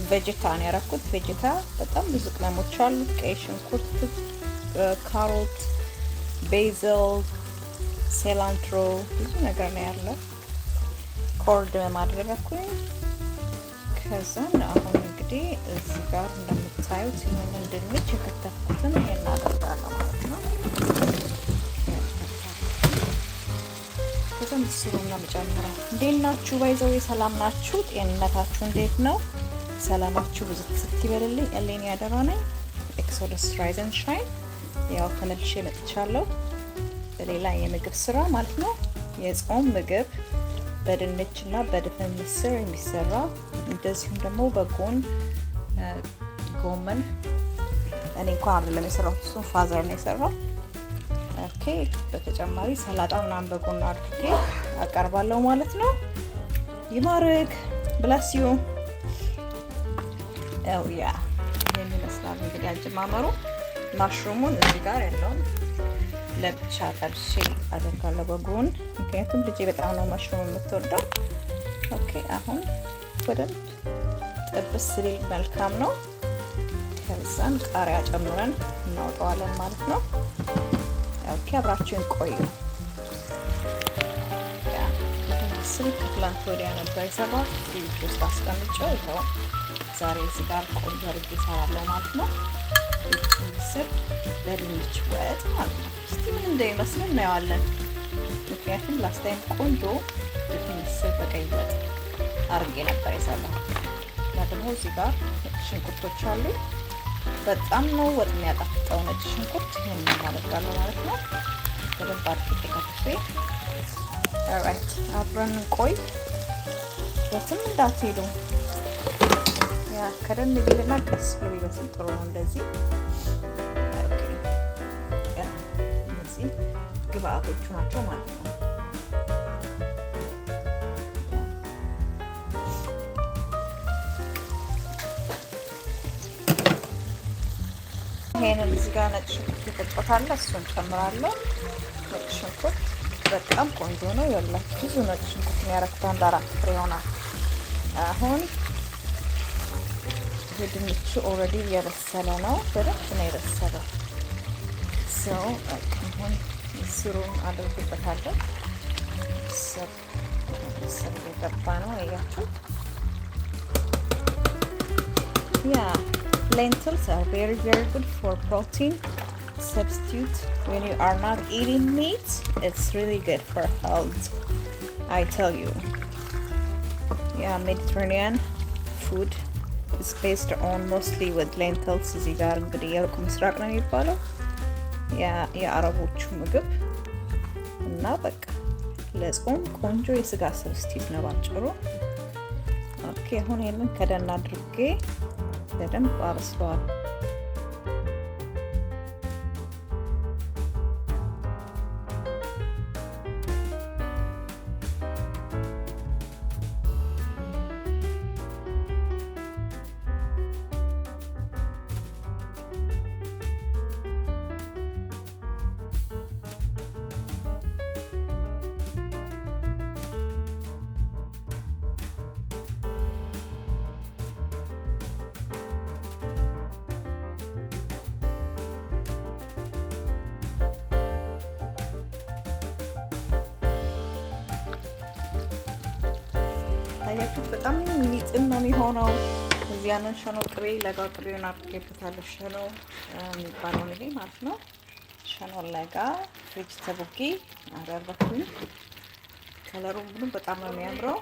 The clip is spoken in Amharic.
ቬጀታ ነው ያደረኩት። ቬጀታ በጣም ብዙ ቅመሞች አሉት። ቀይ ሽንኩርት፣ ካሮት፣ ቤዝል፣ ሴላንትሮ ብዙ ነገር ነው ያለው። ኮርድ ማድረግኩኝ። ከዛን አሁን እንግዲህ እዚህ ጋር እንደምታዩት ይሄንን ድንች የከተፍኩትን ይሄን አደርጋለሁ ማለት ነው። ከዛም ምስሩን ነው የምጨምረው። እንዴት ናችሁ? ባይዘው ሰላም ናችሁ? ጤንነታችሁ እንዴት ነው? ሰላማችሁ ብዙ ስትይበልልኝ እሌን ያደራ ነኝ። ኤክሶደስ ራይዝ ኤንድ ሻይን ያው ተመልሼ መጥቻለሁ በሌላ የምግብ ስራ ማለት ነው። የጾም ምግብ በድንችና በድፍን ምስር የሚሰራ እንደዚሁም ደግሞ በጎን ጎመን እኔ እንኳን አይደለም የሰራሁት እሱን ፋዘር ነው የሰራው። ኦኬ በተጨማሪ ሰላጣ ምናምን በጎን አድርጌ አቀርባለሁ ማለት ነው። ይማርክ ብላስ ዩ ያ ይሄን ይመስላል እንግዲህ አጀማመሩ። ማሽሩሙን እዚህ ጋር ያለውን ለብቻ ጠብሼ አደርጋለሁ በጎን፣ ምክንያቱም ልጄ በጣም ነው ማሽሩም የምትወደው። ኦኬ አሁን በደንብ ጥብስ ሲል መልካም ነው። ከዛን ቃሪያ ጨምረን እናወጣዋለን ማለት ነው። ኦኬ አብራችሁን ቆዩ። ስልክ ትላንት ወዲያ ነበር የሰራሁት ፍሪጅ ውስጥ አስቀምጬው ይኸው ዛሬ እዚህ ጋር ቆንጆ አድርጌ እሰራለሁ ማለት ነው። ምስር በድንች ወጥ ማለት ነው። እስቲ ምን እንደሚመስል እናየዋለን። ምክንያቱም ላስት ታይም ቆንጆ ምስር በቀይ ወጥ አድርጌ ነበር የሰራሁት። እና ደግሞ እዚህ ጋር ነጭ ሽንኩርቶች አሉ። በጣም ነው ወጥ የሚያጣፍጠው ነጭ ሽንኩርት። ይሄን አደርጋለሁ ማለት ነው። በደንብ አድርጌ ከትፌ ኦልራይት አብረን ቆይ። የትም እንዳትሄዱ። ያ ከደን ቢልና ቀስ ብሎ ይበስል ጥሩ ነው እንደዚህ። ኦኬ ያ እነዚህ ግብአቶቹ ናቸው ማለት ነው። ይሄንን እዚህ ጋር ነጭ ሽንኩርት ተቆጣለ እሱን ጨምራለሁ። ነጭ ሽንኩርት በጣም ቆንጆ ነው። ያላችሁ ብዙ ነጭ ሽንኩርት የሚያረክተው እንደ 4 ፍሬ ይሆናል። አሁን ድንቹ ኦልሬዲ እየበሰለ ነው። በደንብ ነው የበሰለው። ሰው አሁን ምስሩን አድርግበታለሁ። ምስር የገባ ነው ያያችሁ። ያ lentils are very good for protein substitute when you are not eating meat. It's really good for health, I tell you. Yeah, Mediterranean food is based on mostly with lentils. እዚህ ጋር እንግዲህ የሩቅ ምስራቅ ነው የሚባለው የአረቦቹ ምግብ እና በቃ ለጾም ቆንጆ የስጋ ስብስቲት ነው ባጭሩ። ኦኬ አሁን ይሄንን ከደን አድርጌ በደንብ አበስለዋል። ታያችሁት በጣም ሚጥም ነው የሚሆነው። እዚህ ያንን ሸኖ ቅቤ ለጋ ቅቤውን አድርጌበታለሁ። ሸኖ የሚባለው ይሄ ማለት ነው። ሸኖ ለጋ ፍሪጅ ተቡቂ አደረኩኝ። ከለሩ ምንም በጣም ነው የሚያምረው።